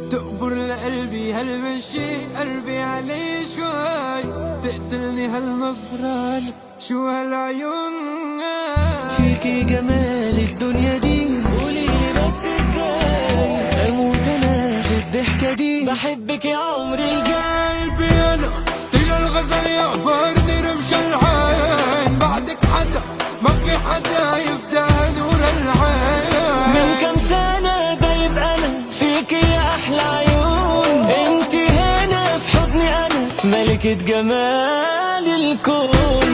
تقبر لقلبي هالمشي، قلبي علي شوي تقتلني هالنظرة، شو هالعيون. فيكي جمال الدنيا دي، قوليلي بس ازاي اموت انا في الضحكة دي، بحبك يا عمري قلبي انا ستيل الغزل يعبرني رمش العين، بعدك حدا ما في حدا يفدى نور العين. من كم سنة دايب انا فيكي يا احلى عيون، انتي هنا في حضني انا ملكة جمال الكون.